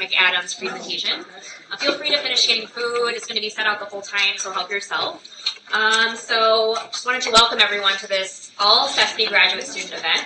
McAdams presentation. Feel free to finish getting food. It's going to be set out the whole time, so help yourself. So just wanted to welcome everyone to this all CESP graduate student event.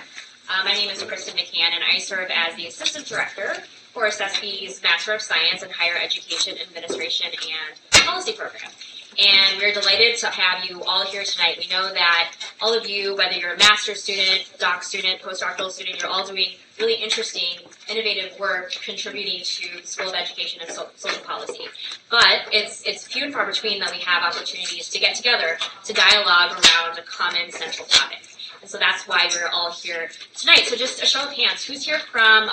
My name is Kristen Mccain, and I serve as the Assistant Director for CESP's Master of Science in Higher Education Administration and Policy Program. And we're delighted to have you all here tonight. We know that all of you, whether you're a master's student, doc student, postdoctoral student, you're all doing really interesting, innovative work contributing to the School of Education and Social Policy. But it's few and far between that we have opportunities to get together to dialogue around a common central topic. And so that's why we're all here tonight. So just a show of hands, who's here from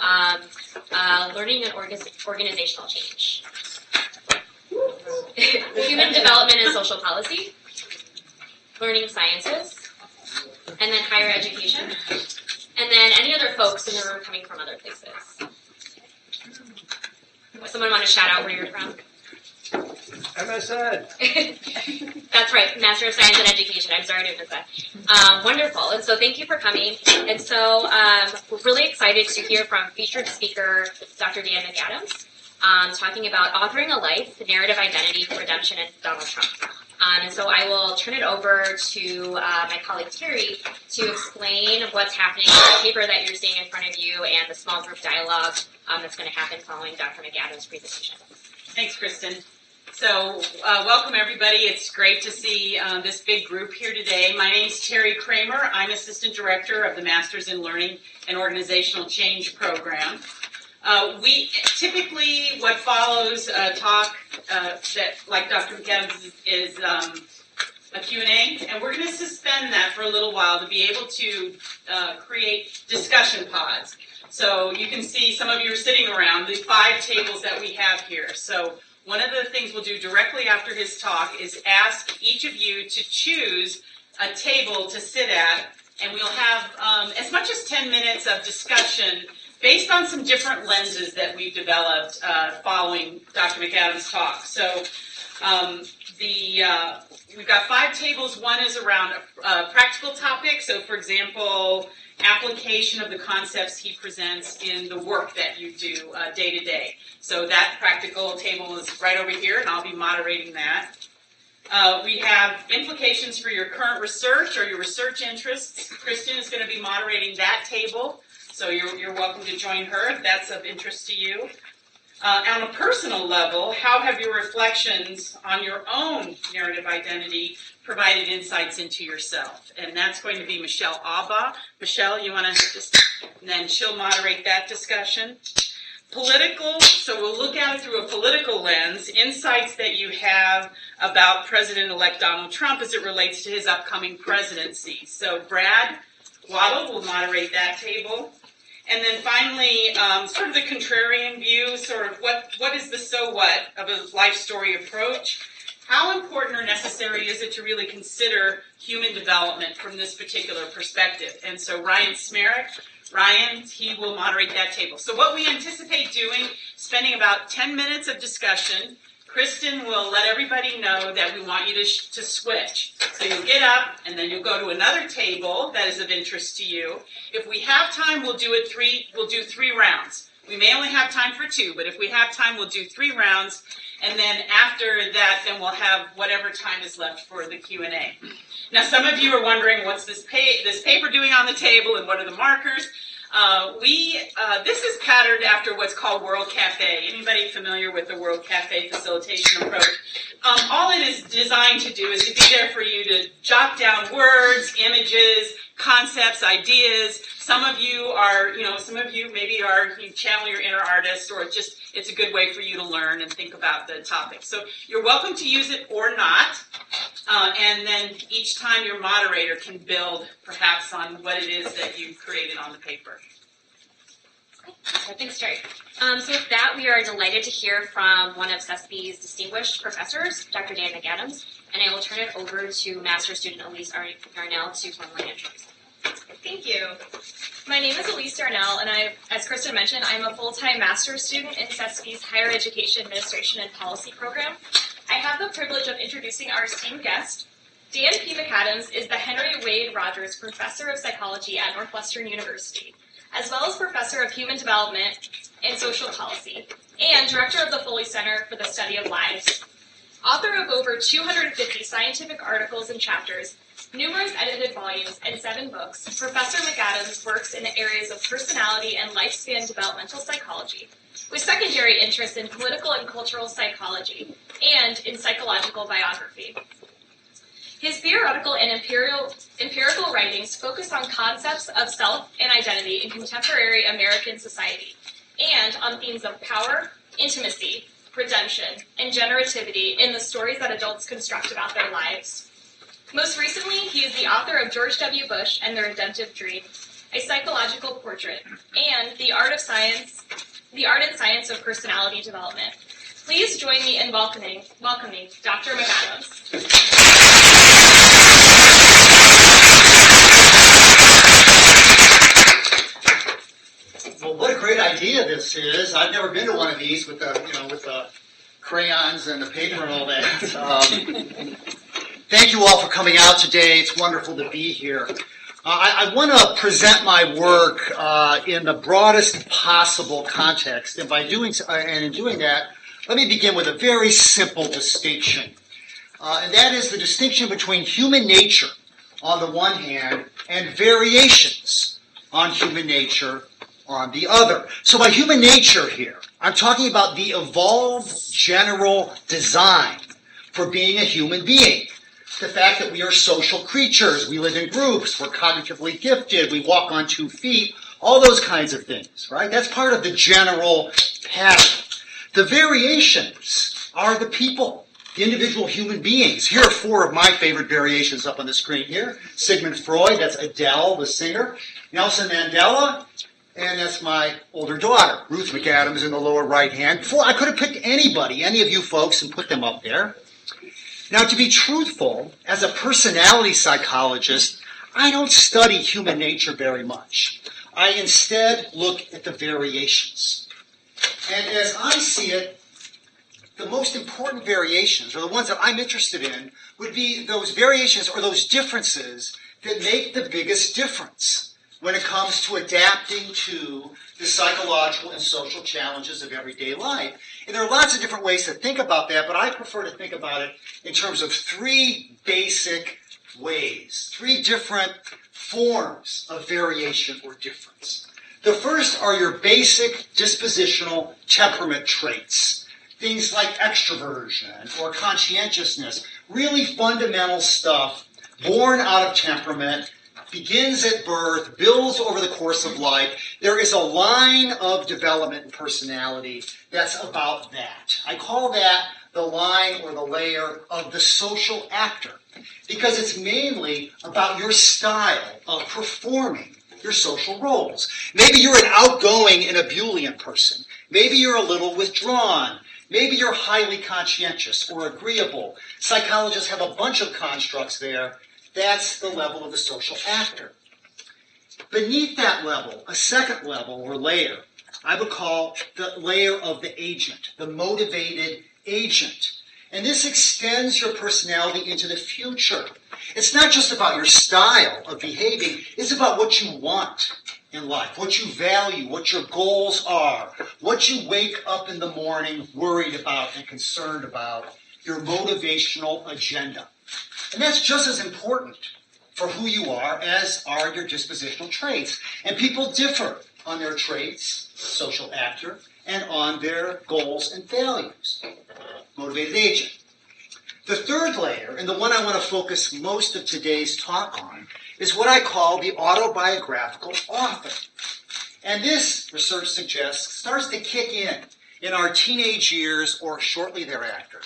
Learning and Organizational Change? Human Development and Social Policy, Learning Sciences, and then Higher Education, and then any other folks in the room coming from other places. Someone want to shout out where you're from? MSN. That's right, Master of Science in Education. I'm sorry to miss that. Wonderful. And so thank you for coming. And so we're really excited to hear from featured speaker Dr. Dan McAdams. Talking about authoring a life, the narrative identity, redemption, and Donald Trump. And so I will turn it over to my colleague Terry to explain what's happening in the paper that you're seeing in front of you and the small group dialogue that's going to happen following Dr. McAdams' presentation. Thanks, Kristen. So welcome, everybody. It's great to see this big group here today. My name's Terry Kramer. I'm Assistant Director of the Masters in Learning and Organizational Change program. We typically, what follows a talk that, like Dr. McAdams, is a Q&A, and we're going to suspend that for a little while to be able to create discussion pods. So you can see some of you are sitting around the 5 tables that we have here. So one of the things we'll do directly after his talk is ask each of you to choose a table to sit at, and we'll have as much as 10 minutes of discussion based on some different lenses that we've developed following Dr. McAdams' talk. So we've got 5 tables. One is around a practical topic. So, for example, application of the concepts he presents in the work that you do day to day. So that practical table is right over here, and I'll be moderating that. We have implications for your current research or your research interests. Kristen is going to be moderating that table. So you're welcome to join her if that's of interest to you. On a personal level, how have your reflections on your own narrative identity provided insights into yourself? And that's going to be Michelle Abba. Michelle, you want to just, and then she'll moderate that discussion. Political, so we'll look at it through a political lens, insights that you have about President-elect Donald Trump as it relates to his upcoming presidency. So Brad Waddle will moderate that table. And then finally, sort of the contrarian view, sort of what is the so what of a life story approach? How important or necessary is it to really consider human development from this particular perspective? And so Ryan Ryan, he will moderate that table. So what we anticipate doing, spending about 10 minutes of discussion. Kristen will let everybody know that we want you to switch. So you'll get up, and then you'll go to another table that is of interest to you. If we have time, we'll do 3 rounds. We may only have time for 2, but if we have time, we'll do 3 rounds. And then after that, then we'll have whatever time is left for the Q&A. Now, some of you are wondering, what's this paper doing on the table, and what are the markers? This is patterned after what's called World Cafe. Anybody familiar with the World Cafe facilitation approach? All it is designed to do is to be there for you to jot down words, images, concepts, ideas. Some of you maybe you channel your inner artist, or it's a good way for you to learn and think about the topic. So you're welcome to use it or not. And then each time your moderator can build perhaps on what it is that you created on the paper. Thanks, Terry. So with that, we are delighted to hear from one of CESP's distinguished professors, Dr. Dan McAdams, and I will turn it over to master student Elise Arnell to formally introduce. Thank you. My name is Elise Arnell, and as Kristen mentioned, I'm a full-time master's student in CESP's Higher Education Administration and Policy program. I have the privilege of introducing our esteemed guest. Dan P. McAdams is the Henry Wade Rogers Professor of Psychology at Northwestern University, as well as Professor of Human Development and Social Policy. and director of the Foley Center for the Study of Lives. Author of over 250 scientific articles and chapters, numerous edited volumes, and 7 books, Professor McAdams works in the areas of personality and lifespan developmental psychology, with secondary interests in political and cultural psychology and in psychological biography. His theoretical and empirical writings focus on concepts of self and identity in contemporary American society, and on themes of power, intimacy, redemption, and generativity in the stories that adults construct about their lives. Most recently, he is the author of George W. Bush and the Redemptive Dream, a psychological portrait, and The Art and Science of Personality Development. Please join me in welcoming Dr. McAdams. Well, what a great idea this is. I've never been to one of these with the crayons and the paper and all that. Thank you all for coming out today. It's wonderful to be here. I want to present my work in the broadest possible context, and in doing that, let me begin with a very simple distinction, and that is the distinction between human nature on the one hand and variations on human nature on the other. So by human nature here, I'm talking about the evolved general design for being a human being. The fact that we are social creatures, we live in groups, we're cognitively gifted, we walk on 2 feet, all those kinds of things, right? That's part of the general pattern. The variations are the people, the individual human beings. Here are 4 of my favorite variations up on the screen here. Sigmund Freud, that's Adele, the singer. Nelson Mandela, and that's my older daughter, Ruth McAdams, in the lower right hand. I could have picked anybody, any of you folks, and put them up there. Now, to be truthful, as a personality psychologist, I don't study human nature very much. I instead look at the variations. And as I see it, the most important variations, or the ones that I'm interested in, would be those variations or those differences that make the biggest difference when it comes to adapting to the psychological and social challenges of everyday life. And there are lots of different ways to think about that, but I prefer to think about it in terms of 3 basic ways, 3 different forms of variation or difference. The first are your basic dispositional temperament traits, things like extroversion or conscientiousness, really fundamental stuff born out of temperament, begins at birth, builds over the course of life. There is a line of development in personality that's about that. I call that the line or the layer of the social actor, because it's mainly about your style of performing your social roles. Maybe you're an outgoing and ebullient person. Maybe you're a little withdrawn. Maybe you're highly conscientious or agreeable. Psychologists have a bunch of constructs there. That's the level of the social actor. Beneath that level, a second level or layer, I would call the layer of the agent, the motivated agent. And this extends your personality into the future. It's not just about your style of behaving, it's about what you want in life, what you value, what your goals are, what you wake up in the morning worried about and concerned about, your motivational agenda. And that's just as important for who you are as are your dispositional traits. And people differ on their traits, social actor, and on their goals and values, motivated agent. The third layer, and the one I want to focus most of today's talk on, is what I call the autobiographical author. And this, research suggests, starts to kick in our teenage years or shortly thereafter,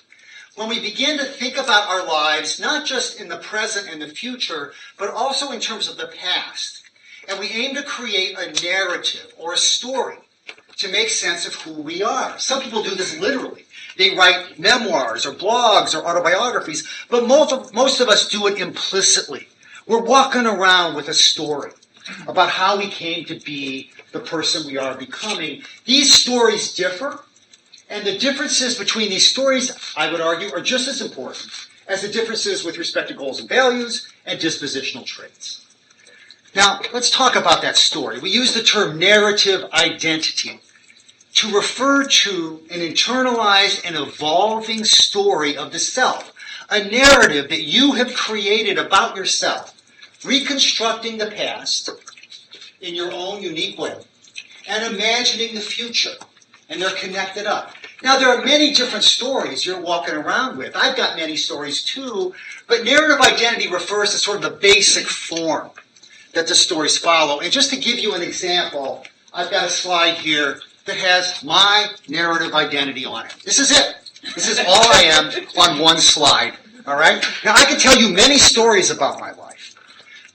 when we begin to think about our lives, not just in the present and the future, but also in terms of the past. And we aim to create a narrative or a story to make sense of who we are. Some people do this literally. They write memoirs or blogs or autobiographies, but most of us do it implicitly. We're walking around with a story about how we came to be the person we are becoming. These stories differ. And the differences between these stories, I would argue, are just as important as the differences with respect to goals and values and dispositional traits. Now, let's talk about that story. We use the term narrative identity. to refer to an internalized and evolving story of the self, a narrative that you have created about yourself, reconstructing the past in your own unique way, and imagining the future. And they're connected up. Now, there are many different stories you're walking around with. I've got many stories too, but narrative identity refers to sort of the basic form that the stories follow. And just to give you an example, I've got a slide here that has my narrative identity on it. This is it. This is all I am on one slide. All right? Now, I can tell you many stories about my life,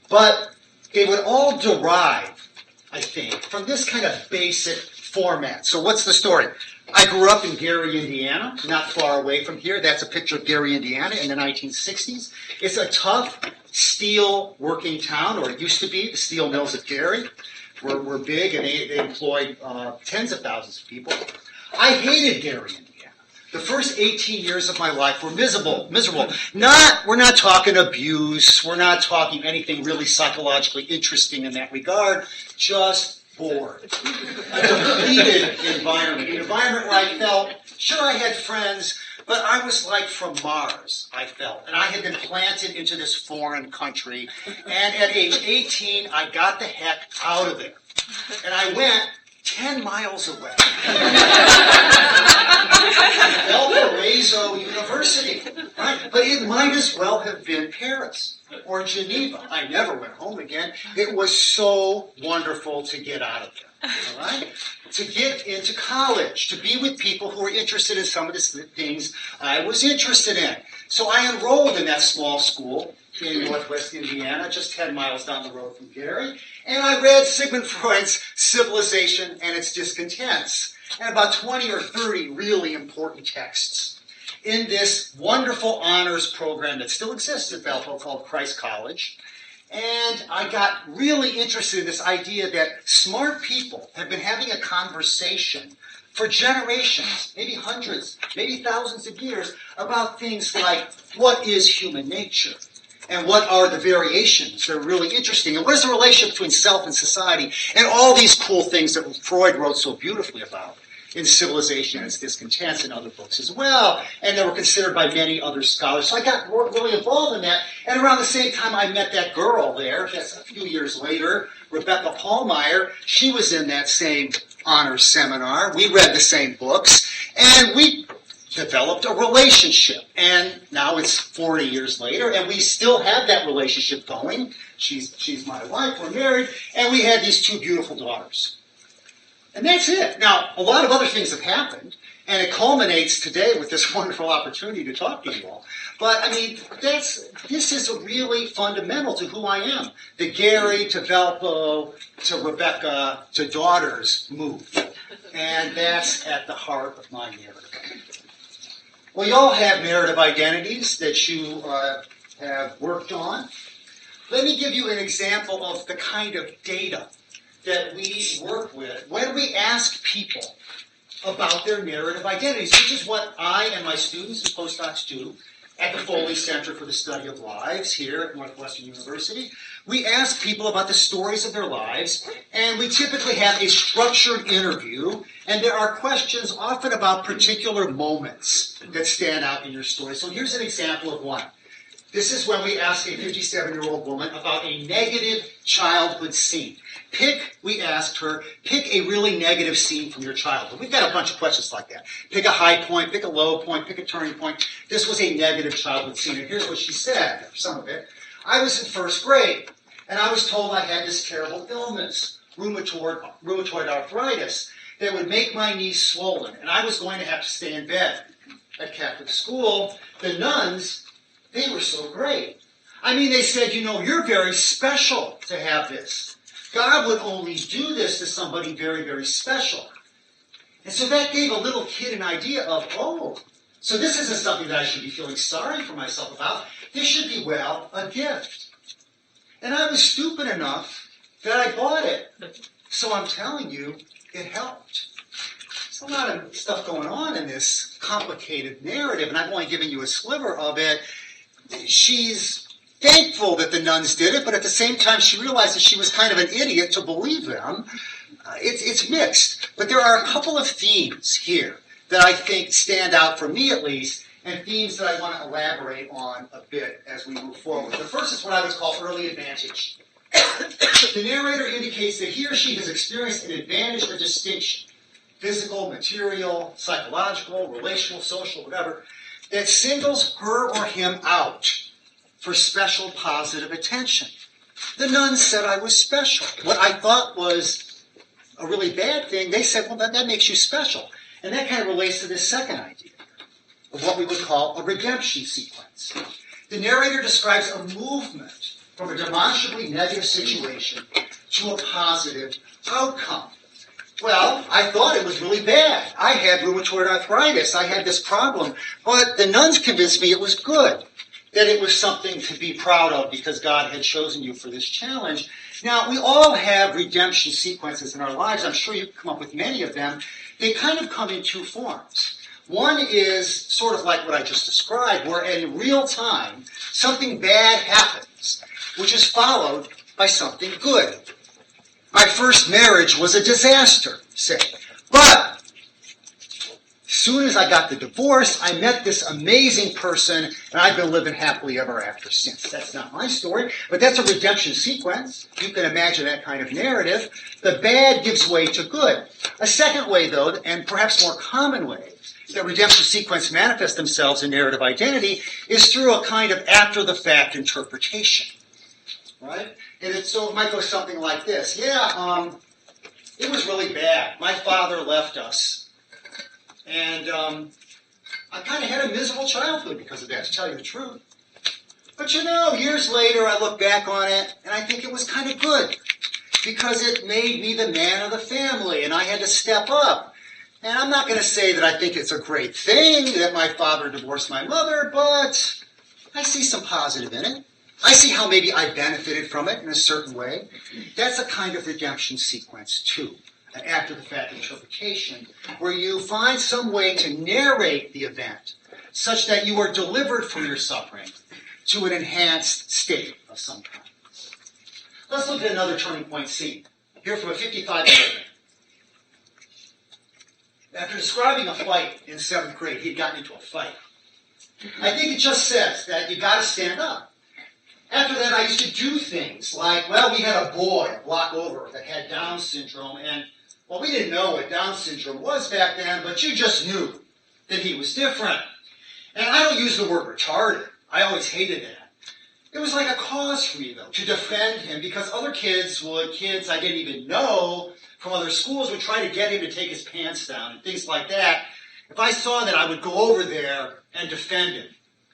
but they would all derive, I think, from this kind of basic format. So what's the story? I grew up in Gary, Indiana, not far away from here. That's a picture of Gary, Indiana in the 1960s. It's a tough steel working town, or it used to be. The steel mills at Gary were big, and they employed tens of thousands of people. I hated Gary, Indiana. The first 18 years of my life were miserable. We're not talking abuse. We're not talking anything really psychologically interesting in that regard. Just bored. A depleted environment. An environment where I felt, sure, I had friends, but I was like from Mars, I felt. And I had been planted into this foreign country. And at age 18, I got the heck out of there. And I went 10 miles away. Valparaiso University. Right? But it might as well have been Paris or Geneva. I never went home again. It was so wonderful to get out of there. All right? To get into college, to be with people who were interested in some of the things I was interested in. So I enrolled in that small school in northwest Indiana, just 10 miles down the road from Gary, and I read Sigmund Freud's Civilization and its Discontents, and about 20 or 30 really important texts in this wonderful honors program that still exists at Belleville called Christ College. And I got really interested in this idea that smart people have been having a conversation for generations, maybe hundreds, maybe thousands of years, about things like what is human nature? And what are the variations that are really interesting? And what is the relationship between self and society? And all these cool things that Freud wrote so beautifully about in Civilization and its Discontents and other books as well. And they were considered by many other scholars. So I got really involved in that. And around the same time I met that girl there, that's a few years later, Rebecca Pallmeyer. She was in that same honors seminar. We read the same books. And we developed a relationship. And now it's 40 years later, and we still have that relationship going. She's my wife, we're married, and we had these two beautiful daughters. And that's it. Now, a lot of other things have happened, and it culminates today with this wonderful opportunity to talk to you all. But, I mean, this is really fundamental to who I am. The Gary to Valpo to Rebecca to daughters move. And that's at the heart of my narrative. Well, you all have narrative identities that you have worked on. Let me give you an example of the kind of data that we work with when we ask people about their narrative identities, which is what I and my students and postdocs do at the Foley Center for the Study of Lives here at Northwestern University. We ask people about the stories of their lives, and we typically have a structured interview, and there are questions often about particular moments that stand out in your story. So here's an example of one. This is when we ask a 57-year-old woman about a negative childhood scene. We asked her, pick a really negative scene from your childhood. We've got a bunch of questions like that. Pick a high point, pick a low point, pick a turning point. This was a negative childhood scene. And here's what she said, some of it. I was in first grade, and I was told I had this terrible illness, rheumatoid arthritis, that would make my knees swollen, and I was going to have to stay in bed. At Catholic school, the nuns, they were so great. I mean, they said, you're very special to have this. God would only do this to somebody very, very special. And so that gave a little kid an idea of, so this isn't something that I should be feeling sorry for myself about. This should be, a gift. And I was stupid enough that I bought it. So I'm telling you, it helped. There's a lot of stuff going on in this complicated narrative, and I've only given you a sliver of it. She's thankful that the nuns did it, but at the same time she realized that she was kind of an idiot to believe them. it's mixed. But there are a couple of themes here that I think stand out for me at least, and themes that I want to elaborate on a bit as we move forward. The first is what I would call early advantage. The narrator indicates that he or she has experienced an advantage or distinction, physical, material, psychological, relational, social, whatever, that singles her or him out for special positive attention. The nuns said I was special. What I thought was a really bad thing, they said, well, that makes you special. And that kind of relates to this second idea of what we would call a redemption sequence. The narrator describes a movement from a demonstrably negative situation to a positive outcome. Well, I thought it was really bad. I had rheumatoid arthritis. I had this problem. But the nuns convinced me it was good, that it was something to be proud of because God had chosen you for this challenge. Now, we all have redemption sequences in our lives. I'm sure you've come up with many of them. They kind of come in two forms. One is sort of like what I just described, where in real time, something bad happens, which is followed by something good. My first marriage was a disaster, say. But as soon as I got the divorce, I met this amazing person, and I've been living happily ever after since. That's not my story, but that's a redemption sequence. You can imagine that kind of narrative. The bad gives way to good. A second way, though, and perhaps more common way, that redemption sequence manifest themselves in narrative identity is through a kind of after-the-fact interpretation. Right? And so it might go something like this. Yeah, it was really bad. My father left us. And I kind of had a miserable childhood because of that, to tell you the truth. But years later I look back on it, and I think it was kind of good. Because it made me the man of the family, and I had to step up. And I'm not going to say that I think it's a great thing that my father divorced my mother, but I see some positive in it. I see how maybe I benefited from it in a certain way. That's a kind of redemption sequence, too. An after-the-fact interpretation, where you find some way to narrate the event such that you are delivered from your suffering to an enhanced state of some kind. Let's look at another turning point scene. Here from a 55-year-old. After describing a fight in 7th grade, he'd gotten into a fight. I think it just says that you got to stand up. After that, I used to do things like, we had a boy a block over that had Down syndrome, and, we didn't know what Down syndrome was back then, but you just knew that he was different. And I don't use the word retarded. I always hated that. It was like a cause for me, though, to defend him, because other kids I didn't even know from other schools would try to get him to take his pants down and things like that. If I saw that, I would go over there and defend him.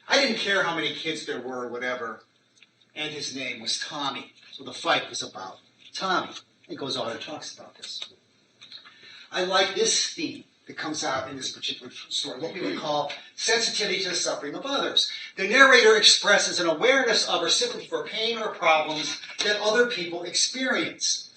I didn't care how many kids there were or whatever. And his name was Tommy. So the fight was about Tommy. It goes on and talks about this. I like this theme that comes out in this particular story, what we would call sensitivity to the suffering of others. The narrator expresses an awareness of or sympathy for pain or problems that other people experience,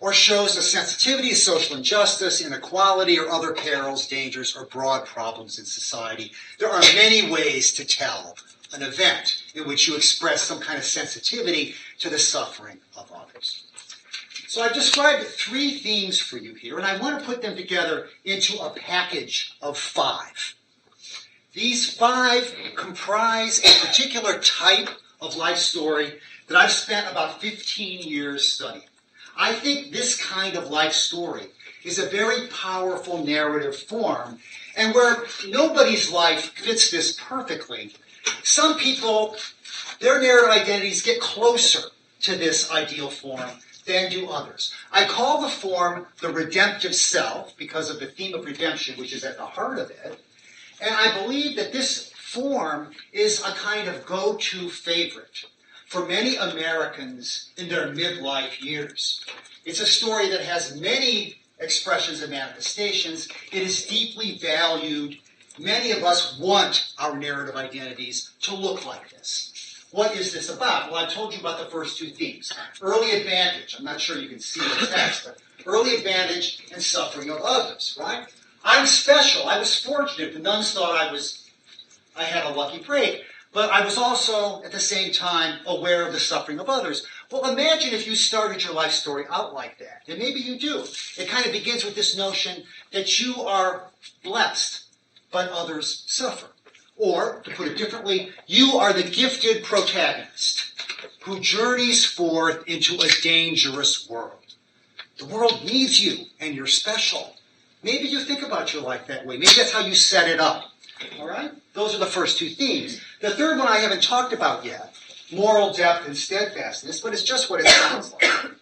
or shows a sensitivity to social injustice, inequality, or other perils, dangers, or broad problems in society. There are many ways to tell an event in which you express some kind of sensitivity to the suffering of others. So I've described 3 themes for you here, and I want to put them together into a package of 5. These 5 comprise a particular type of life story that I've spent about 15 years studying. I think this kind of life story is a very powerful narrative form, and where nobody's life fits this perfectly, some people, their narrative identities get closer to this ideal form than do others. I call the form the redemptive self because of the theme of redemption, which is at the heart of it. And I believe that this form is a kind of go-to favorite for many Americans in their midlife years. It's a story that has many expressions and manifestations. It is deeply valued. Many of us want our narrative identities to look like this. What is this about? Well, I told you about the first 2 themes. Early advantage. I'm not sure you can see the text, but early advantage and suffering of others, right? I'm special. I was fortunate. The nuns thought I had a lucky break. But I was also, at the same time, aware of the suffering of others. Well, imagine if you started your life story out like that. And maybe you do. It kind of begins with this notion that you are blessed, but others suffer. Or, to put it differently, you are the gifted protagonist who journeys forth into a dangerous world. The world needs you, and you're special. Maybe you think about your life that way. Maybe that's how you set it up. All right? Those are the first two themes. The third one I haven't talked about yet, moral depth and steadfastness, but it's just what it sounds like.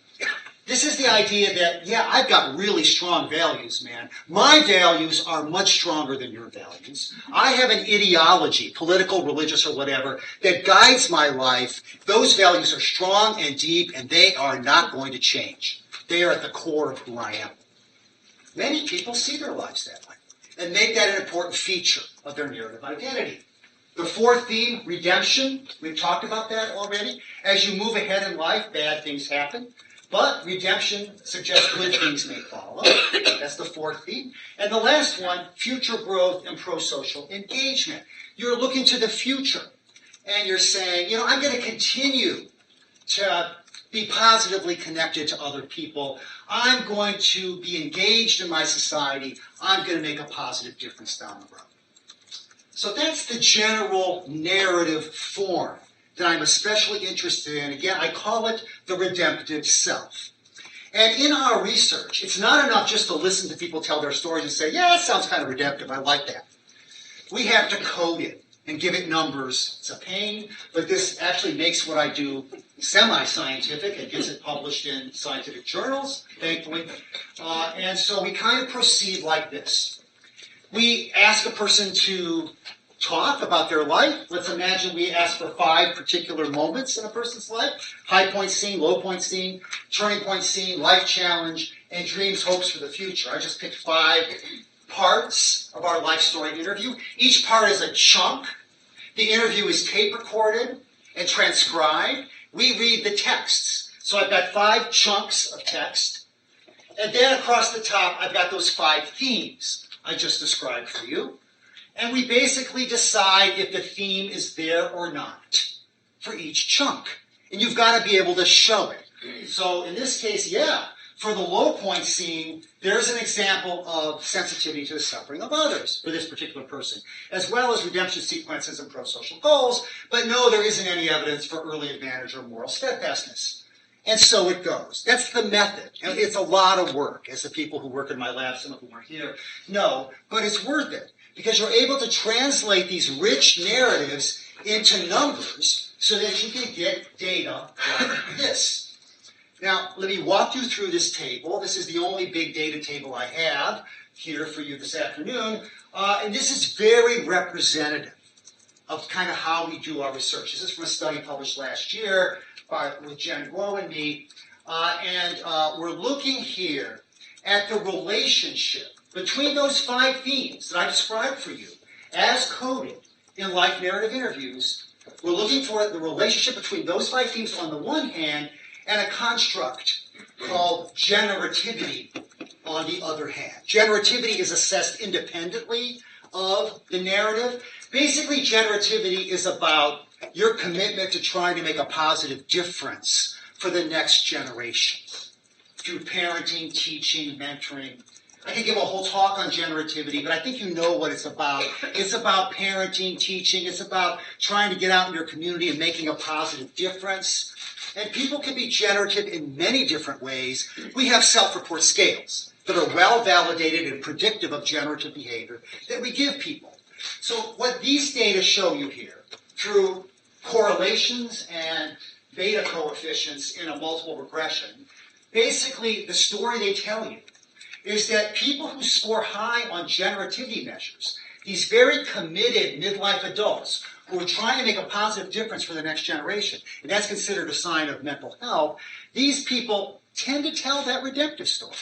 This is the idea that, yeah, I've got really strong values, man. My values are much stronger than your values. I have an ideology, political, religious, or whatever, that guides my life. Those values are strong and deep, and they are not going to change. They are at the core of who I am. Many people see their lives that way and make that an important feature of their narrative identity. The fourth theme, redemption. We've talked about that already. As you move ahead in life, bad things happen. But redemption suggests good things may follow. That's the fourth theme. And the last one, future growth and pro-social engagement. You're looking to the future. And you're saying, I'm going to continue to be positively connected to other people. I'm going to be engaged in my society. I'm going to make a positive difference down the road. So that's the general narrative form that I'm especially interested in. Again, I call it the redemptive self. And in our research, it's not enough just to listen to people tell their stories and say, yeah, that sounds kind of redemptive. I like that. We have to code it and give it numbers. It's a pain, but this actually makes what I do semi-scientific. It gets it published in scientific journals, thankfully. And so we kind of proceed like this. We ask a person to talk about their life. Let's imagine we ask for 5 particular moments in a person's life. High point scene, low point scene, turning point scene, life challenge, and dreams, hopes for the future. I just picked 5 parts of our life story interview. Each part is a chunk. The interview is tape recorded and transcribed. We read the texts. So I've got 5 chunks of text. And then across the top, I've got those 5 themes I just described for you. And we basically decide if the theme is there or not for each chunk. And you've got to be able to show it. So in this case, yeah, for the low point scene, there's an example of sensitivity to the suffering of others for this particular person, as well as redemption sequences and pro-social goals. But no, there isn't any evidence for early advantage or moral steadfastness. And so it goes. That's the method. And it's a lot of work, as the people who work in my lab, some of whom are here, know, but it's worth it. Because you're able to translate these rich narratives into numbers so that you can get data like this. Now, let me walk you through this table. This is the only big data table I have here for you this afternoon. And this is very representative of kind of how we do our research. This is from a study published last year with Jen Guo and me. And we're looking here at the relationship between those 5 themes that I described for you, as coded in life narrative interviews. We're looking for the relationship between those 5 themes on the one hand and a construct called generativity on the other hand. Generativity is assessed independently of the narrative. Basically, generativity is about your commitment to trying to make a positive difference for the next generation through parenting, teaching, mentoring. I could give a whole talk on generativity, but I think you know what it's about. It's about parenting, teaching. It's about trying to get out in your community and making a positive difference. And people can be generative in many different ways. We have self-report scales that are well-validated and predictive of generative behavior that we give people. So what these data show you here, through correlations and beta coefficients in a multiple regression, basically the story they tell you is that people who score high on generativity measures, these very committed midlife adults who are trying to make a positive difference for the next generation, and that's considered a sign of mental health, these people tend to tell that redemptive story.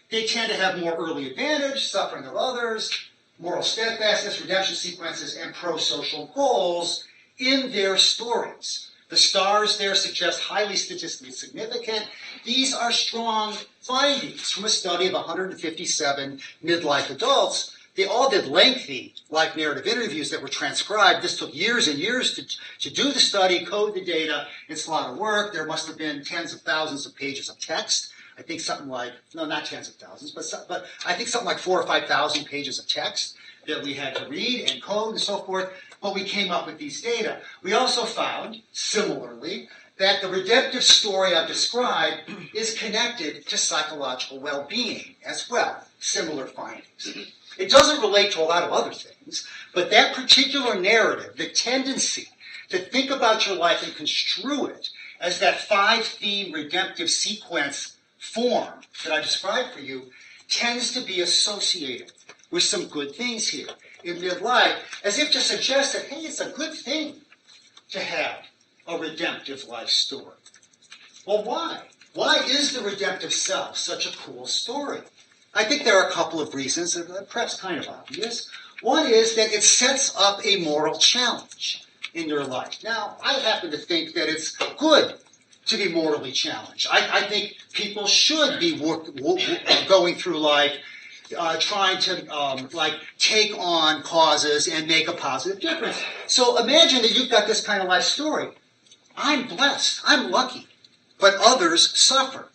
They tend to have more early advantage, suffering of others, moral steadfastness, redemption sequences, and pro-social goals in their stories. The stars there suggest highly statistically significant. These are strong findings from a study of 157 midlife adults, They all did lengthy life narrative interviews that were transcribed. This took years and years to do the study, code the data. It's a lot of work. There must have been tens of thousands of pages of text. I think something like, no, not tens of thousands, but I think something like 4,000 or 5,000 pages of text that we had to read and code and so forth. But we came up with these data. We also found, similarly, that the redemptive story I've described is connected to psychological well-being as well. Similar findings. It doesn't relate to a lot of other things, but that particular narrative, the tendency to think about your life and construe it as that 5-theme redemptive sequence form that I described for you, tends to be associated with some good things here in midlife, as if to suggest that, hey, it's a good thing to have a redemptive life story. Well, why? Why is the redemptive self such a cool story? I think there are a couple of reasons, perhaps kind of obvious. One is that it sets up a moral challenge in your life. Now, I happen to think that it's good to be morally challenged. I think people should be going through life trying to take on causes and make a positive difference. So imagine that you've got this kind of life story. I'm blessed. I'm lucky. But others suffer.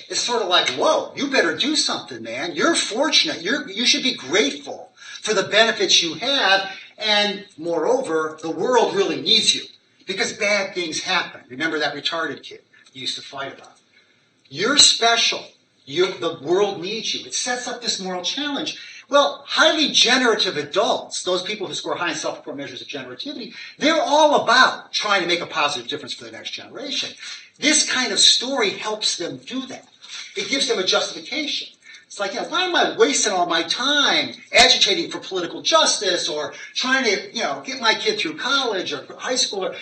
It's sort of like, whoa, you better do something, man. You're fortunate. You should be grateful for the benefits you have. And moreover, the world really needs you because bad things happen. Remember that retarded kid you used to fight about? You're special. The world needs you. It sets up this moral challenge. Well, highly generative adults, those people who score high in self-report measures of generativity, they're all about trying to make a positive difference for the next generation. This kind of story helps them do that. It gives them a justification. It's like, why am I wasting all my time agitating for political justice or trying to, get my kid through college or high school?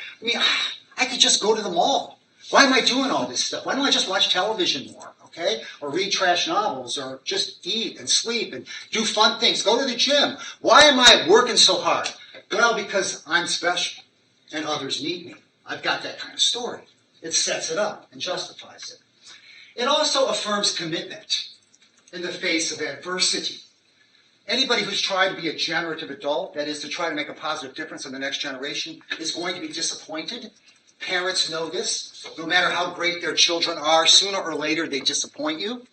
I could just go to the mall. Why am I doing all this stuff? Why don't I just watch television more? Okay? Or read trash novels, or just eat and sleep and do fun things. Go to the gym. Why am I working so hard? Well, because I'm special and others need me. I've got that kind of story. It sets it up and justifies it. It also affirms commitment in the face of adversity. Anybody who's tried to be a generative adult, that is to try to make a positive difference in the next generation, is going to be disappointed. Parents know this. No matter how great their children are, sooner or later they disappoint you.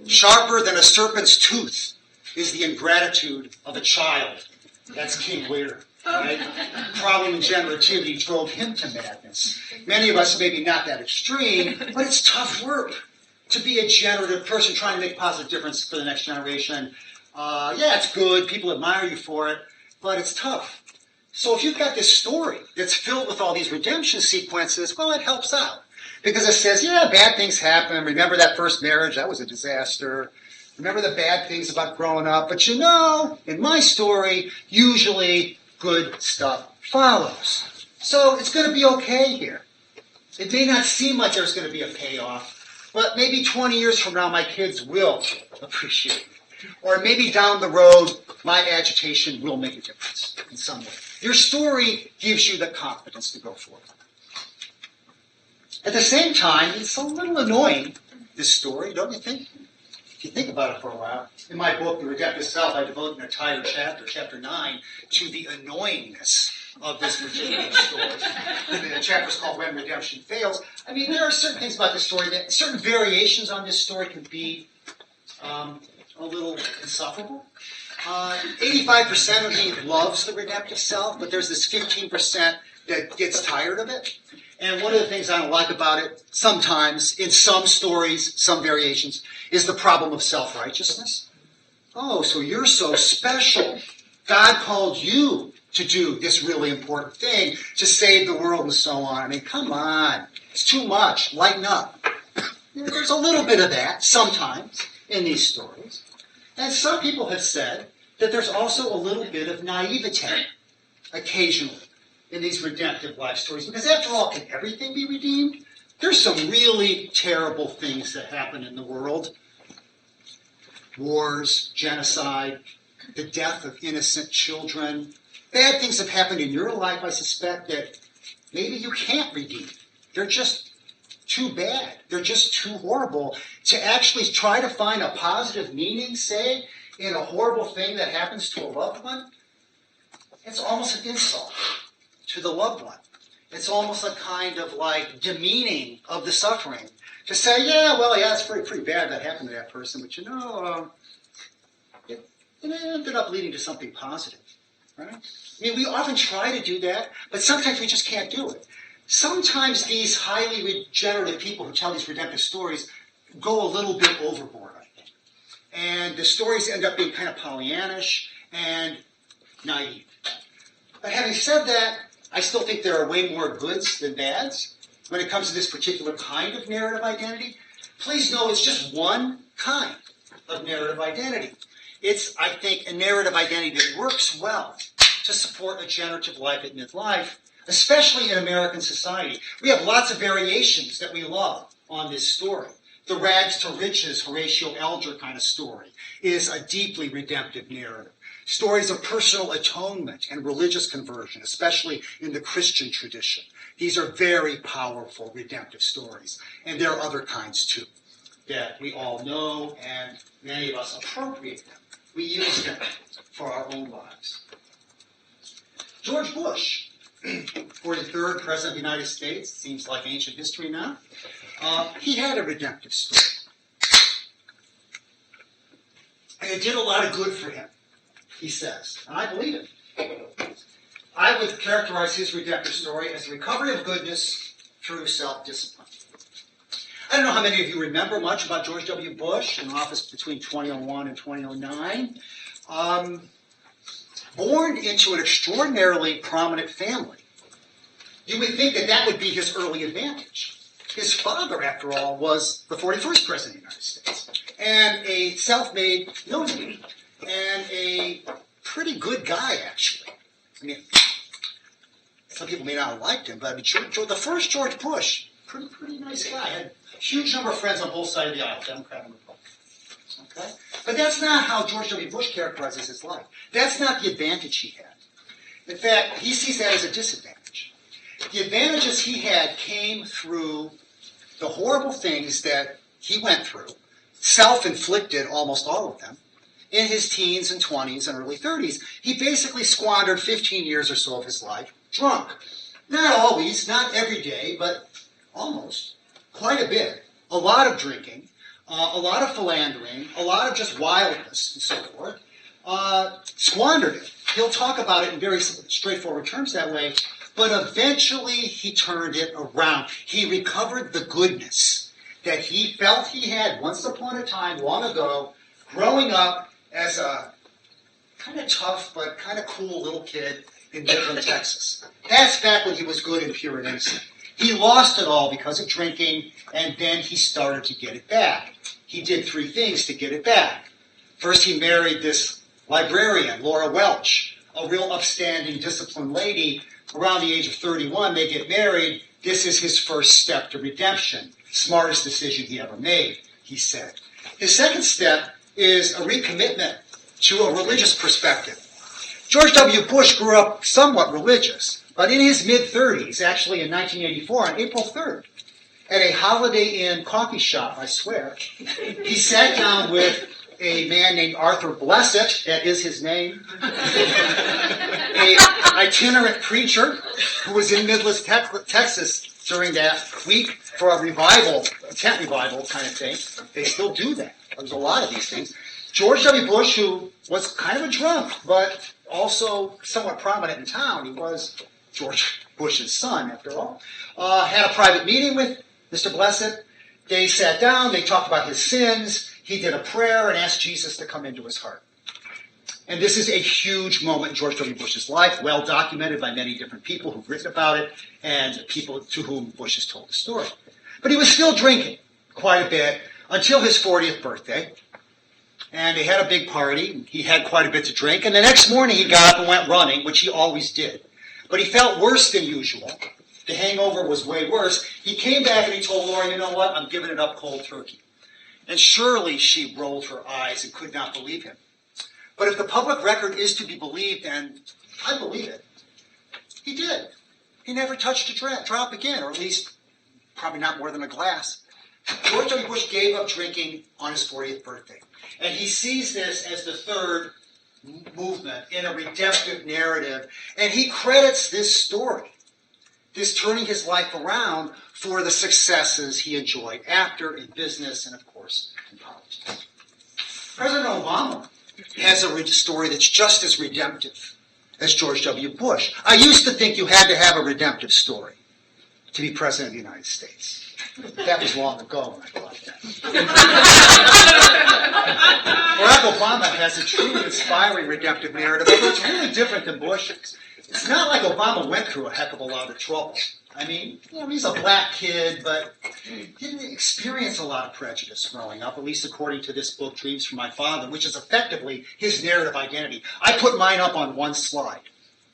Sharper than a serpent's tooth is the ingratitude of a child. That's King Lear. Right? Problem in generativity drove him to madness. Many of us maybe not that extreme, but it's tough work to be a generative person trying to make a positive difference for the next generation. It's good. People admire you for it, but it's tough. So if you've got this story that's filled with all these redemption sequences, well, it helps out. Because it says, bad things happen. Remember that first marriage? That was a disaster. Remember the bad things about growing up. But in my story, usually good stuff follows. So it's going to be okay here. It may not seem like there's going to be a payoff, but maybe 20 years from now, my kids will appreciate it. Or maybe down the road, my agitation will make a difference in some way. Your story gives you the confidence to go forward. At the same time, it's a little annoying, this story, don't you think? If you think about it for a while. In my book, The Redemptive Self, I devote an entire chapter, chapter 9, to the annoyingness of this particular story. The chapter is called When Redemption Fails. There are certain things about this story that, certain variations on this story can be a little insufferable. 85% of me loves the redemptive self, but there's this 15% that gets tired of it. And one of the things I don't like about it, sometimes, in some stories, some variations, is the problem of self-righteousness. Oh, so you're so special. God called you to do this really important thing, to save the world and so on. Come on. It's too much. Lighten up. There's a little bit of that, sometimes, in these stories. And some people have said that there's also a little bit of naivete, occasionally, in these redemptive life stories. Because after all, can everything be redeemed? There's some really terrible things that happen in the world. Wars, genocide, the death of innocent children. Bad things have happened in your life, I suspect, that maybe you can't redeem. They're just too bad. They're just too horrible to actually try to find a positive meaning, say, in a horrible thing that happens to a loved one, it's almost an insult to the loved one. It's almost a kind of like demeaning of the suffering. To say, it's pretty bad that happened to that person, but it ended up leading to something positive, right? I mean, we often try to do that, but sometimes we just can't do it. Sometimes these highly regenerative people who tell these redemptive stories go a little bit overboard, I think. And the stories end up being kind of Pollyannish and naive. But having said that, I still think there are way more goods than bads when it comes to this particular kind of narrative identity. Please know it's just one kind of narrative identity. It's, I think, a narrative identity that works well to support a generative life at midlife, especially in American society. We have lots of variations that we love on this story. The rags to riches Horatio Alger kind of story is a deeply redemptive narrative. Stories of personal atonement and religious conversion, especially in the Christian tradition. These are very powerful redemptive stories. And there are other kinds too that we all know, and many of us appropriate them. We use them for our own lives. George Bush, 43rd President of the United States, seems like ancient history now. He had a redemptive story. And it did a lot of good for him, he says. And I believe it. I would characterize his redemptive story as a recovery of goodness through self-discipline. I don't know how many of you remember much about George W. Bush in office between 2001 and 2009. Born into an extraordinarily prominent family, you would think that that would be his early advantage. His father, after all, was the 41st President of the United States, and a self-made millionaire, and a pretty good guy, actually. I mean, some people may not have liked him, but I mean, the first George Bush, pretty nice guy. Had a huge number of friends on both sides of the aisle, Democrat and Republican. Okay? But that's not how George W. Bush characterizes his life. That's not the advantage he had. In fact, he sees that as a disadvantage. The advantages he had came through the horrible things that he went through, self-inflicted, almost all of them, in his teens and 20s and early 30s. He basically squandered 15 years or so of his life drunk. Not always, not every day, but almost. Quite a bit. A lot of drinking, a lot of philandering, a lot of just wildness and so forth. Squandered it. He'll talk about it in very straightforward terms that way. But eventually he turned it around. He recovered the goodness that he felt he had once upon a time, long ago, growing up as a kind of tough but kind of cool little kid in Midland, Texas. That's back when he was good and pure and innocent. He lost it all because of drinking, and then he started to get it back. He did 3 things to get it back. First, he married this librarian, Laura Welch, a real upstanding, disciplined lady. Around the age of 31, they get married. This is his first step to redemption. Smartest decision he ever made, he said. His second step is a recommitment to a religious perspective. George W. Bush grew up somewhat religious, but in his mid-30s, actually in 1984, on April 3rd, at a Holiday Inn coffee shop, I swear, he sat down with a man named Arthur Blessett, that is his name, an itinerant preacher who was in Midland, Texas during that week for a revival, a tent revival kind of thing. They still do that. There's a lot of these things. George W. Bush, who was kind of a drunk, but also somewhat prominent in town, he was George Bush's son, after all, had a private meeting with Mr. Blessett. They sat down, they talked about his sins. He did a prayer and asked Jesus to come into his heart. And this is a huge moment in George W. Bush's life, well documented by many different people who've written about it and people to whom Bush has told the story. But he was still drinking quite a bit until his 40th birthday. And they had a big party. He had quite a bit to drink. And the next morning he got up and went running, which he always did. But he felt worse than usual. The hangover was way worse. He came back and he told Laura, you know what, I'm giving it up cold turkey. And surely she rolled her eyes and could not believe him. But if the public record is to be believed, and I believe it, he did. He never touched a drop again, or at least probably not more than a glass. George W. Bush gave up drinking on his 40th birthday. And he sees this as the third movement in a redemptive narrative. And he credits this story, this turning his life around, for the successes he enjoyed after in business and, of course, in politics. President Obama has a story that's just as redemptive as George W. Bush. I used to think you had to have a redemptive story to be president of the United States. That was long ago when I thought that. Barack Obama has a truly inspiring redemptive narrative, but it's really different than Bush's. It's not like Obama went through a heck of a lot of trouble. I mean, he's a black kid, but he didn't experience a lot of prejudice growing up, at least according to this book, Dreams from My Father, which is effectively his narrative identity. I put mine up on one slide.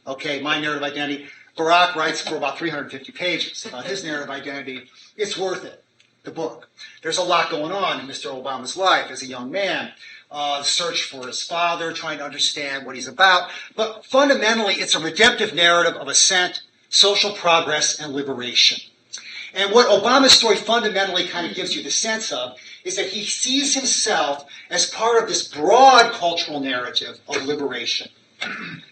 Okay, my narrative identity. Barack writes for about 350 pages about his narrative identity. It's worth it, the book. There's a lot going on in Mr. Obama's life as a young man. Search for his father, trying to understand what he's about. But fundamentally, it's a redemptive narrative of ascent, social progress, and liberation. And what Obama's story fundamentally kind of gives you the sense of is that he sees himself as part of this broad cultural narrative of liberation.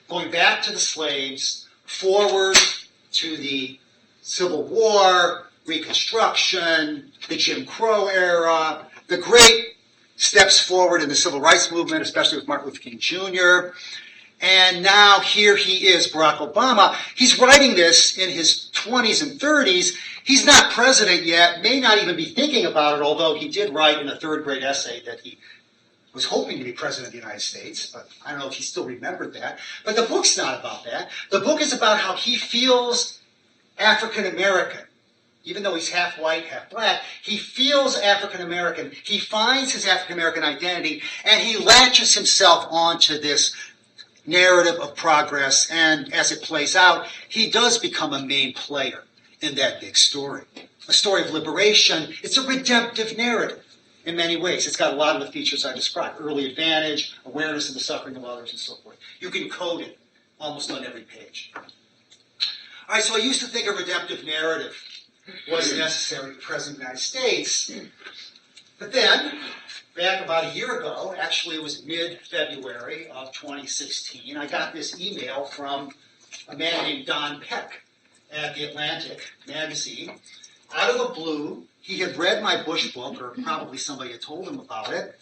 Going back to the slaves, forward to the Civil War, Reconstruction, the Jim Crow era, the great steps forward in the Civil Rights Movement, especially with Martin Luther King Jr., and now here he is, Barack Obama. He's writing this in his 20s and 30s. He's not president yet, may not even be thinking about it, although he did write in a third grade essay that he was hoping to be president of the United States, but I don't know if he still remembered that. But the book's not about that. The book is about how he feels African American. Even though he's half white, half black, he feels African American. He finds his African American identity, and he latches himself onto this narrative of progress, and as it plays out, he does become a main player in that big story. A story of liberation. It's a redemptive narrative in many ways. It's got a lot of the features I described. Early advantage, awareness of the suffering of others, and so forth. You can code it almost on every page. All right, so I used to think a redemptive narrative was necessary to the President of the United States. But then, back about a year ago, actually it was mid-February of 2016, I got this email from a man named Don Peck at the Atlantic magazine. Out of the blue, he had read my Bush book, or probably somebody had told him about it,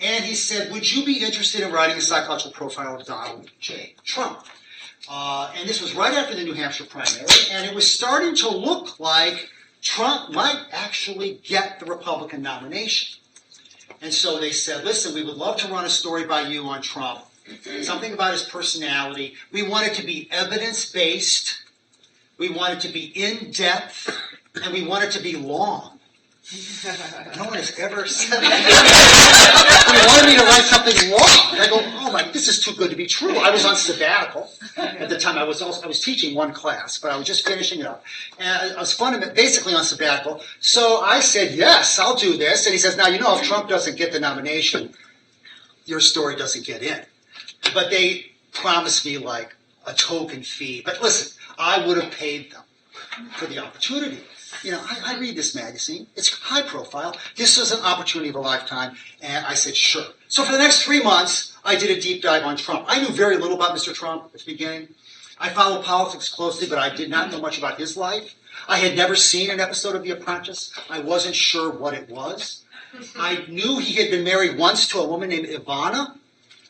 and he said, would you be interested in writing a psychological profile of Donald J. Trump? And this was right after the New Hampshire primary, and it was starting to look like Trump might actually get the Republican nomination. And so they said, listen, we would love to run a story by you on Trump, something about his personality. We want it to be evidence-based, we want it to be in-depth, and we want it to be long. No one has ever said that. He wanted me to write something long. I go, oh my, this is too good to be true. I was on sabbatical at the time. I was teaching one class, but I was just finishing it up. And I was basically on sabbatical. So I said, yes, I'll do this. And he says, now, if Trump doesn't get the nomination, your story doesn't get in. But they promised me like a token fee. But listen, I would have paid them for the opportunity. I read this magazine. It's high profile. This was an opportunity of a lifetime. And I said, sure. So for the next 3 months, I did a deep dive on Trump. I knew very little about Mr. Trump at the beginning. I followed politics closely, but I did not know much about his life. I had never seen an episode of The Apprentice. I wasn't sure what it was. I knew he had been married once to a woman named Ivana.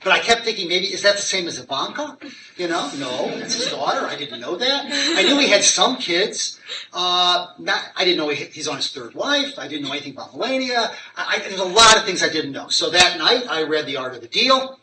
But I kept thinking, maybe, is that the same as Ivanka? No, it's his daughter. I didn't know that. I knew he had some kids. I didn't know he's on his third wife. I didn't know anything about Melania. There's a lot of things I didn't know. So that night, I read The Art of the Deal.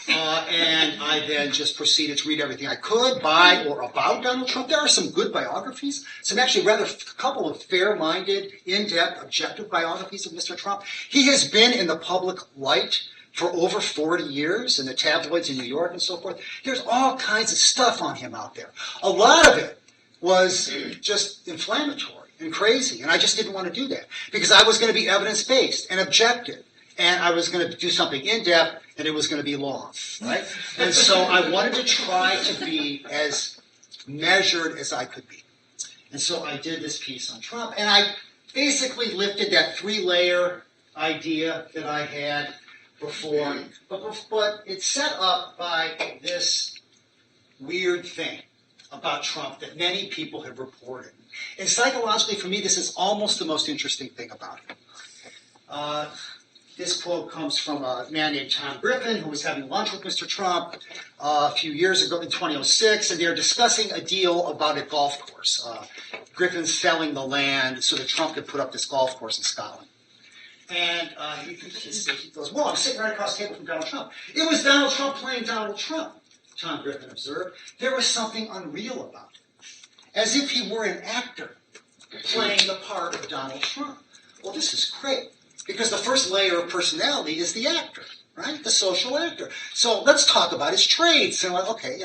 And I then just proceeded to read everything I could by or about Donald Trump. There are some good biographies, some actually a couple of fair-minded, in-depth, objective biographies of Mr. Trump. He has been in the public light for over 40 years in the tabloids in New York and so forth. There's all kinds of stuff on him out there. A lot of it was just inflammatory and crazy, and I just didn't want to do that because I was going to be evidence-based and objective, and I was going to do something in-depth, and it was going to be long, right? And so I wanted to try to be as measured as I could be. And so I did this piece on Trump, and I basically lifted that 3-layer idea that I had. before. But it's set up by this weird thing about Trump that many people have reported. And psychologically, for me, this is almost the most interesting thing about him. This quote comes from a man named Tom Griffin, who was having lunch with Mr. Trump a few years ago in 2006, and they're discussing a deal about a golf course. Griffin's selling the land so that Trump could put up this golf course in Scotland. And he goes, well, I'm sitting right across the table from Donald Trump. It was Donald Trump playing Donald Trump, Tom Griffin observed. There was something unreal about it, as if he were an actor playing the part of Donald Trump. Well, this is great, because the first layer of personality is the actor, right? The social actor. So let's talk about his traits. And like, okay,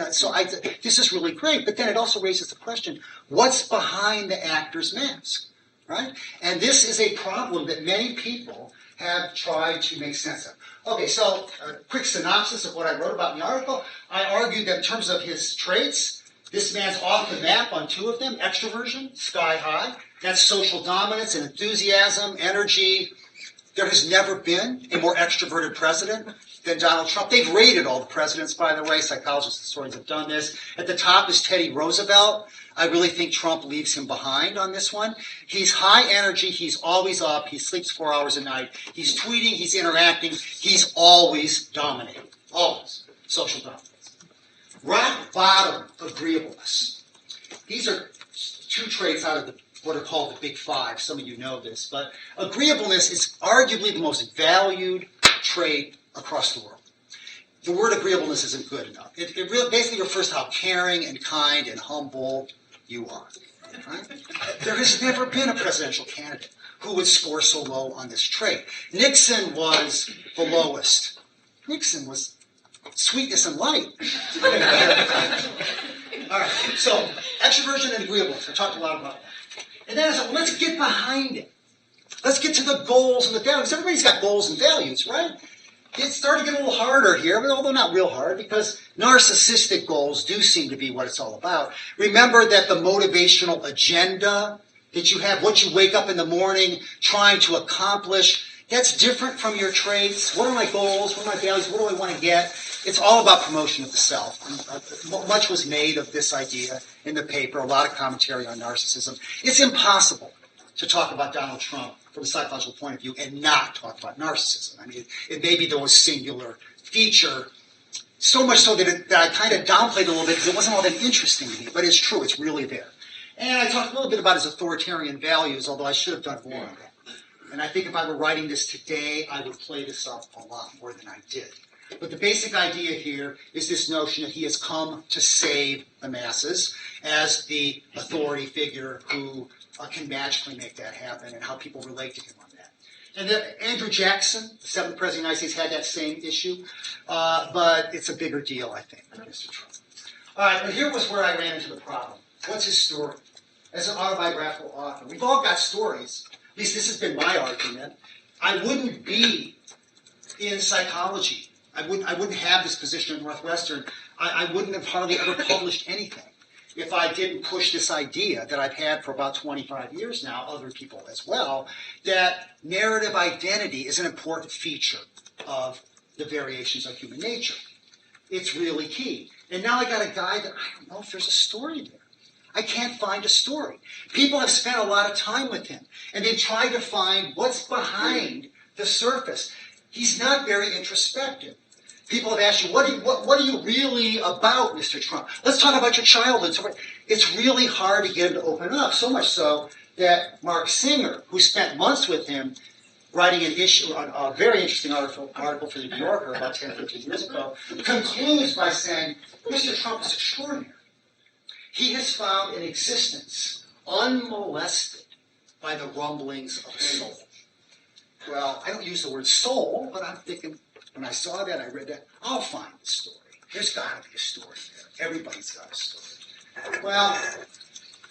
this is really great. But then it also raises the question, what's behind the actor's mask, right? And this is a problem that many people have tried to make sense of. Okay, so a quick synopsis of what I wrote about in the article. I argued that in terms of his traits, this man's off the map on two of them. Extroversion, sky high. That's social dominance and enthusiasm, energy. There has never been a more extroverted president than Donald Trump. They've rated all the presidents, by the way. Psychologists and historians have done this. At the top is Teddy Roosevelt. I really think Trump leaves him behind on this one. He's high energy. He's always up. He sleeps 4 hours a night. He's tweeting. He's interacting. He's always dominating. Always. Social dominance. Rock bottom agreeableness. These are two traits out of what are called the Big Five. Some of you know this. But agreeableness is arguably the most valued trait across the world. The word agreeableness isn't good enough. It basically refers to how caring and kind and humble you are. Right? There has never been a presidential candidate who would score so low on this trait. Nixon was the lowest. Nixon was sweetness and light. All right, so extroversion and agreeableness. I talked a lot about that. And then I said, well, let's get behind it. Let's get to the goals and the values. Everybody's got goals and values, right? It started to get a little harder here, but although not real hard, because narcissistic goals do seem to be what it's all about. Remember that the motivational agenda that you have, what you wake up in the morning trying to accomplish, that's different from your traits. What are my goals? What are my values? What do I want to get? It's all about promotion of the self. And much was made of this idea in the paper, a lot of commentary on narcissism. It's impossible to talk about Donald Trump from a psychological point of view and not talk about narcissism. I mean, it may be the most singular feature, so much so that I kind of downplayed it a little bit because it wasn't all that interesting to me, but it's true, it's really there. And I talked a little bit about his authoritarian values, although I should have done more of that. And I think if I were writing this today, I would play this up a lot more than I did. But the basic idea here is this notion that he has come to save the masses as the authority figure who can magically make that happen, and how people relate to him on that. And Andrew Jackson, the 7th President of the United States, had that same issue, but it's a bigger deal, I think, than Mr. Trump. All right, and here was where I ran into the problem. What's his story? As an autobiographical author, we've all got stories. At least this has been my argument. I wouldn't be in psychology. I wouldn't have this position at Northwestern. I wouldn't have hardly ever published anything if I didn't push this idea that I've had for about 25 years now, other people as well, that narrative identity is an important feature of the variations of human nature. It's really key. And now I got a guy that I don't know if there's a story there. I can't find a story. People have spent a lot of time with him, and they've tried to find what's behind the surface. He's not very introspective. People have asked you, what are you really about, Mr. Trump? Let's talk about your childhood. So it's really hard to get him to open up, so much so that Mark Singer, who spent months with him writing a very interesting article for the New Yorker about 10, 15 years ago, concludes by saying, Mr. Trump is extraordinary. He has found an existence unmolested by the rumblings of the soul. Well, I don't use the word soul, but I'm thinking, when I saw that, I read that, I'll find the story. There's got to be a story there. Everybody's got a story. Well,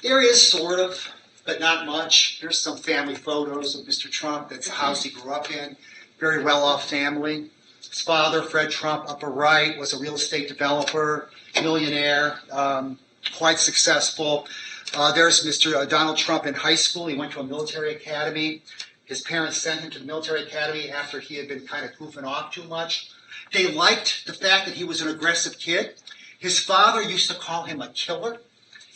there is sort of, but not much. There's some family photos of Mr. Trump. That's the house he grew up in. Very well-off family. His father, Fred Trump, upper right, was a real estate developer, millionaire, quite successful. There's Mr. Donald Trump in high school. He went to a military academy. His parents sent him to the military academy after he had been kind of goofing off too much. They liked the fact that he was an aggressive kid. His father used to call him a killer.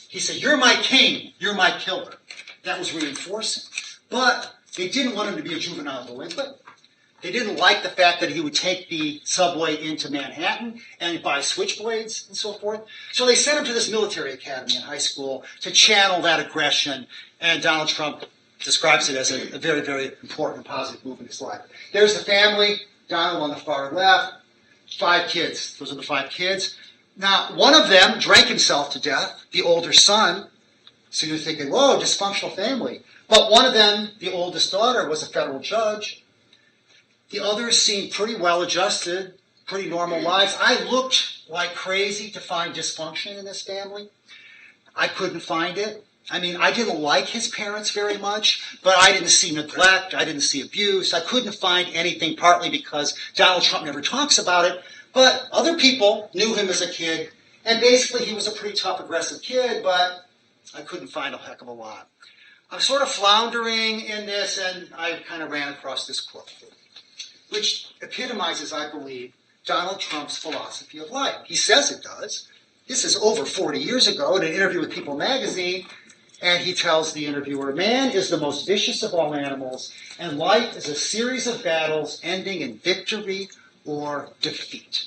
He said, "You're my king, you're my killer." That was reinforcing. But they didn't want him to be a juvenile delinquent. They didn't like the fact that he would take the subway into Manhattan and buy switchblades and so forth. So they sent him to this military academy in high school to channel that aggression. And Donald Trump describes it as a very, very important and positive move in his life. There's the family, Donald on the far left, 5 kids. Those are the 5 kids. Now, one of them drank himself to death, the older son. So you're thinking, whoa, dysfunctional family. But one of them, the oldest daughter, was a federal judge. The others seemed pretty well adjusted, pretty normal lives. I looked like crazy to find dysfunction in this family. I couldn't find it. I mean, I didn't like his parents very much, but I didn't see neglect. I didn't see abuse. I couldn't find anything, partly because Donald Trump never talks about it. But other people knew him as a kid, and basically he was a pretty tough, aggressive kid, but I couldn't find a heck of a lot. I'm sort of floundering in this, and I kind of ran across this quote, which epitomizes, I believe, Donald Trump's philosophy of life. He says it does. This is over 40 years ago in an interview with People magazine, and he tells the interviewer, "Man is the most vicious of all animals, and life is a series of battles ending in victory or defeat."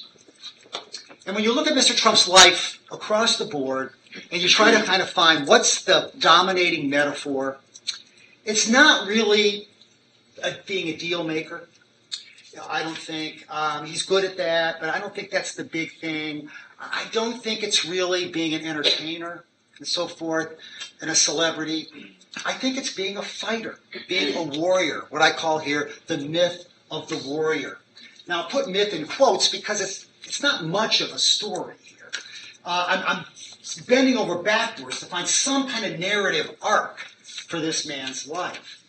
And when you look at Mr. Trump's life across the board, and you try to kind of find what's the dominating metaphor, it's not really being a deal maker. I don't think he's good at that, but I don't think that's the big thing. I don't think it's really being an entertainer and so forth and a celebrity. I think it's being a fighter, being a warrior, what I call here the myth of the warrior. Now, I put myth in quotes because it's not much of a story here. I'm bending over backwards to find some kind of narrative arc for this man's life.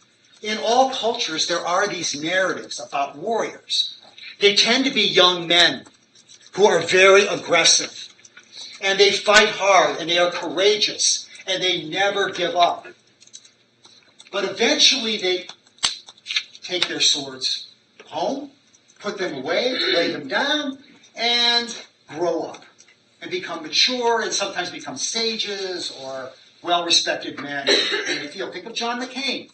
In all cultures, there are these narratives about warriors. They tend to be young men who are very aggressive, and they fight hard, and they are courageous, and they never give up. But eventually, they take their swords home, put them away, lay them down, and grow up and become mature and sometimes become sages or well-respected men in the field. Think of John McCain,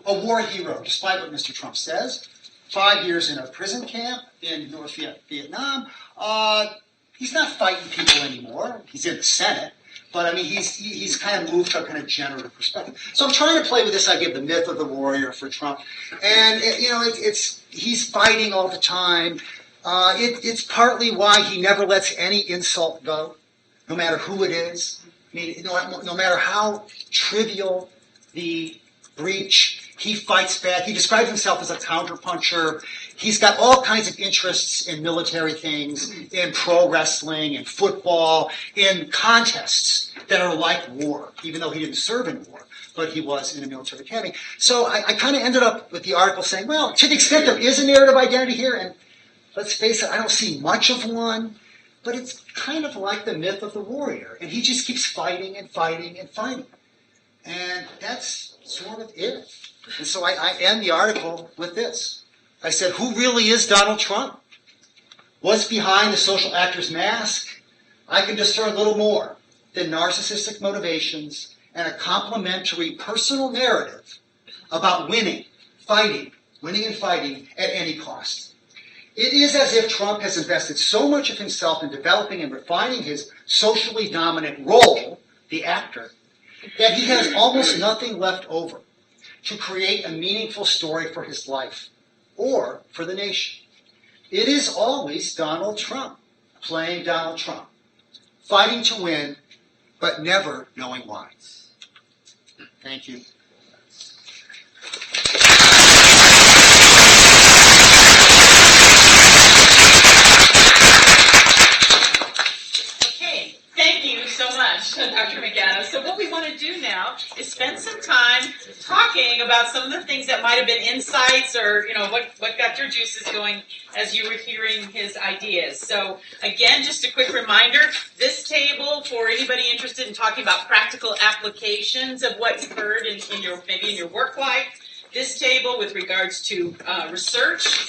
a war hero, despite what Mr. Trump says. 5 years in a prison camp in North Vietnam. He's not fighting people anymore. He's in the Senate. But, I mean, he's kind of moved to a kind of generative perspective. So I'm trying to play with this idea of the myth of the warrior for Trump. And, he's fighting all the time. It's partly why he never lets any insult go, no matter who it is. I mean, no matter how trivial the breach, he fights back. He describes himself as a counterpuncher. He's got all kinds of interests in military things, in pro wrestling, in football, in contests that are like war, even though he didn't serve in war, but he was in a military academy. So I kind of ended up with the article saying, well, to the extent there is a narrative identity here, and let's face it, I don't see much of one, but it's kind of like the myth of the warrior. And he just keeps fighting and fighting and fighting. And that's sort of it. And so I end the article with this. I said, who really is Donald Trump? What's behind the social actor's mask? I can discern little more than narcissistic motivations and a complementary personal narrative about winning and fighting at any cost. It is as if Trump has invested so much of himself in developing and refining his socially dominant role, the actor, that he has almost nothing left over to create a meaningful story for his life or for the nation. It is always Donald Trump playing Donald Trump, fighting to win, but never knowing why. Thank you. Thank you so much, Dr. McAdams. So what we want to do now is spend some time talking about some of the things that might have been insights or, what got your juices going as you were hearing his ideas. So again, just a quick reminder, this table, for anybody interested in talking about practical applications of what you've heard in your work life, This table with regards to research,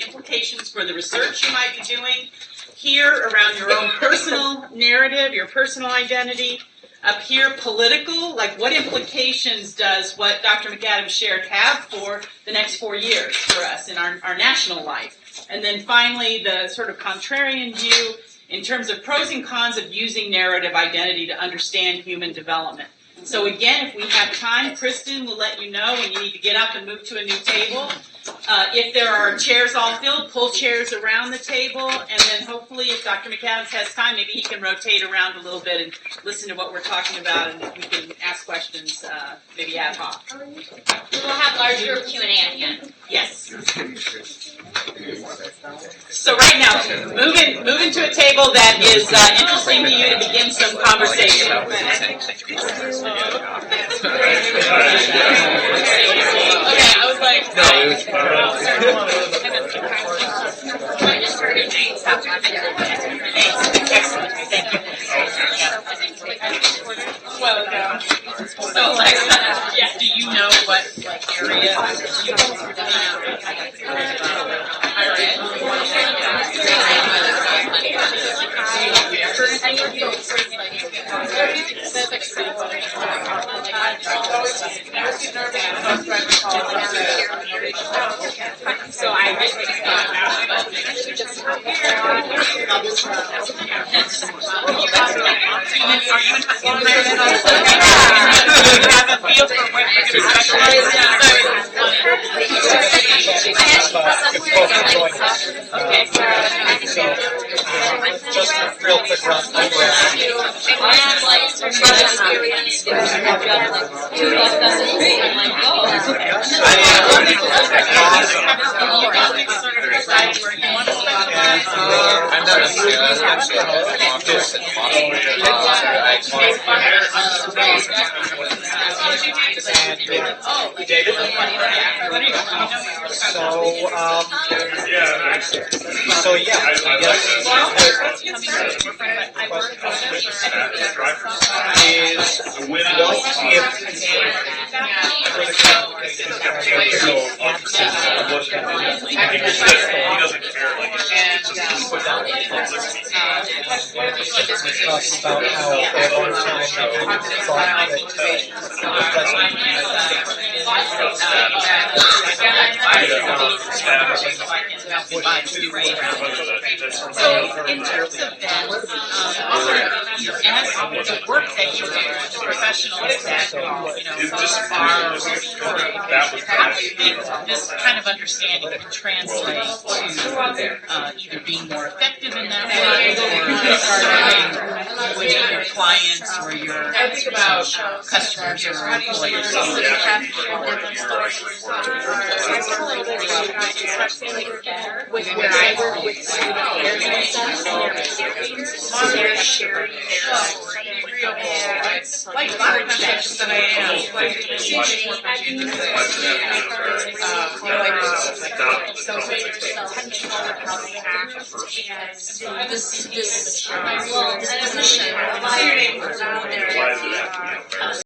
implications for the research you might be doing. Here around your own personal narrative, your personal identity. Up here, political, like what implications does what Dr. McAdams shared have for the next 4 years for us in our national life. And then finally, the sort of contrarian view in terms of pros and cons of using narrative identity to understand human development. So again, if we have time, Kristen will let you know when you need to get up and move to a new table. If there are chairs all filled, pull chairs around the table, and then hopefully if Dr. McAdams has time, maybe he can rotate around a little bit and listen to what we're talking about, and we can ask questions maybe ad hoc. We'll have large group Q&A at the end. Yes. So right now, move into a table that is interesting to you to begin some conversation. Okay, I was like, I just started doing stuff. excellent, thank you. Well, so do you know what area you So I have a feel for what you're going to specialize Just real quick, Ross. I'm not a student. So, in terms of that, the work that you do, the professional that how do you think this kind of understanding can translate to either being more effective in that way, or with your clients or your customers or employees? With where I work with Like a lot of questions that I ask, this position